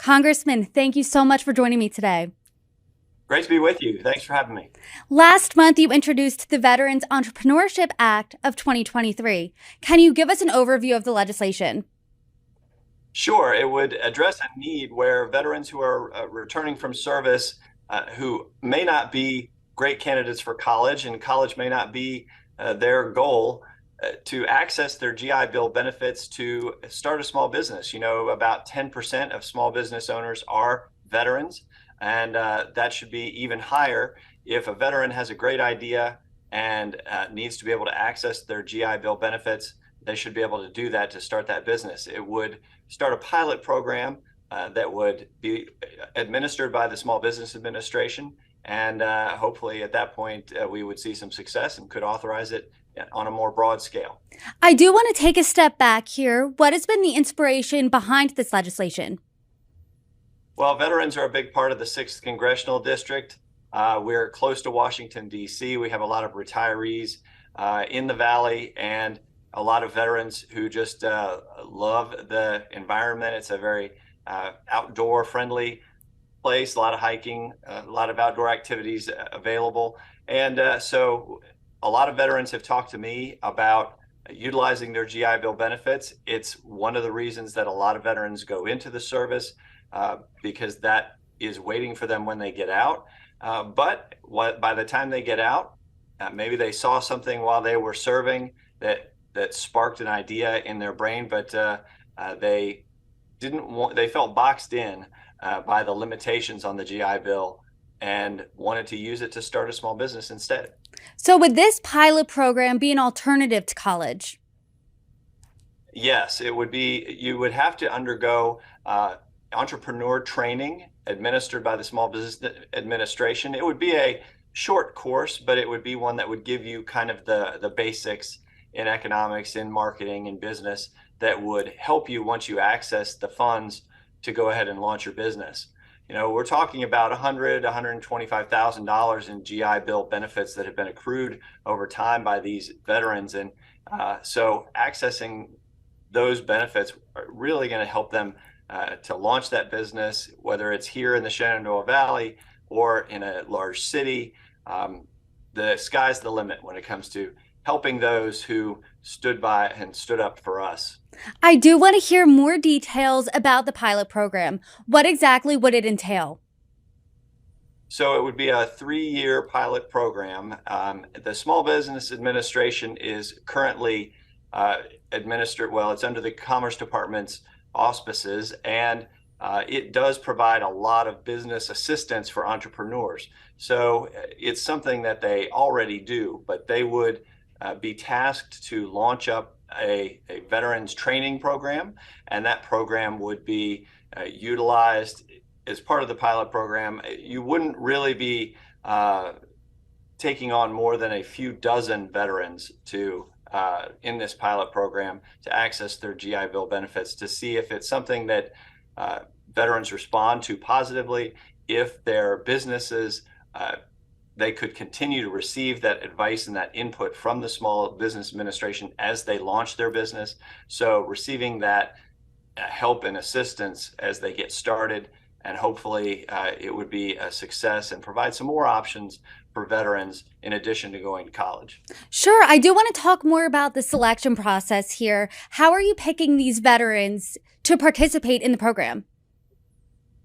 Congressman, thank you so much for joining me today. Great to be with you. Thanks for having me. Last month, you introduced the Veterans Entrepreneurship Act of 2023. Can you give us an overview of the legislation? Sure, it would address a need where veterans who are returning from service who may not be great candidates for college, and college may not be their goal, to access their GI Bill benefits to start a small business. You know, about 10% of small business owners are veterans, and that should be even higher. If a veteran has a great idea and needs to be able to access their GI Bill benefits, they should be able to do that to start that business. It would start a pilot program that would be administered by the Small Business Administration. And hopefully at that point, we would see some success and could authorize it on a more broad scale. I do want to take a step back here. What has been the inspiration behind this legislation? Well, veterans are a big part of the 6th Congressional District. We're close to Washington, D.C. We have a lot of retirees in the Valley and a lot of veterans who just love the environment. It's a very outdoor friendly place, a lot of hiking, a lot of outdoor activities available. And so a lot of veterans have talked to me about utilizing their GI Bill benefits. It's one of the reasons that a lot of veterans go into the service because that is waiting for them when they get out. But by the time they get out, maybe they saw something while they were serving that sparked an idea in their brain, but they felt boxed in by the limitations on the GI Bill and wanted to use it to start a small business instead. So would this pilot program be an alternative to college? Yes, it would be. You would have to undergo entrepreneur training administered by the Small Business Administration. It would be a short course, but it would be one that would give you kind of the basics in economics, in marketing, in business that would help you once you access the funds to go ahead and launch your business. You know, we're talking about $125,000 in GI Bill benefits that have been accrued over time by these veterans. And so accessing those benefits are really going to help them to launch that business, whether it's here in the Shenandoah Valley or in a large city. The sky's the limit when it comes to helping those who stood by and stood up for us. I do want to hear more details about the pilot program. What exactly would it entail? So it would be a 3-year pilot program. The Small Business Administration is currently administered, well, it's under the Commerce Department's auspices, and it does provide a lot of business assistance for entrepreneurs. So it's something that they already do, but they would be tasked to launch up a veterans training program, and that program would be utilized as part of the pilot program. You wouldn't really be taking on more than a few dozen veterans to in this pilot program to access their GI Bill benefits, to see if it's something that veterans respond to positively, if their businesses they could continue to receive that advice and that input from the Small Business Administration as they launch their business. So receiving that help and assistance as they get started, and hopefully it would be a success and provide some more options for veterans in addition to going to college. Sure, I do want to talk more about the selection process here. How are you picking these veterans to participate in the program?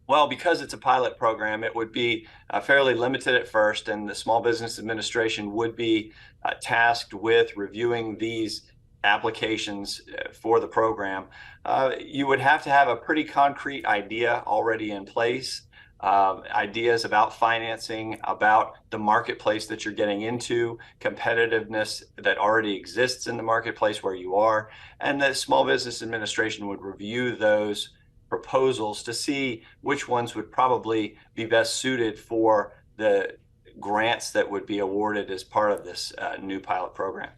Well, because it's a pilot program, it would be fairly limited at first, and the Small Business Administration would be tasked with reviewing these applications for the program. You would have to have a pretty concrete idea already in place, ideas about financing, about the marketplace that you're getting into, competitiveness that already exists in the marketplace where you are, and the Small Business Administration would review those proposals to see which ones would probably be best suited for the grants that would be awarded as part of this new pilot program.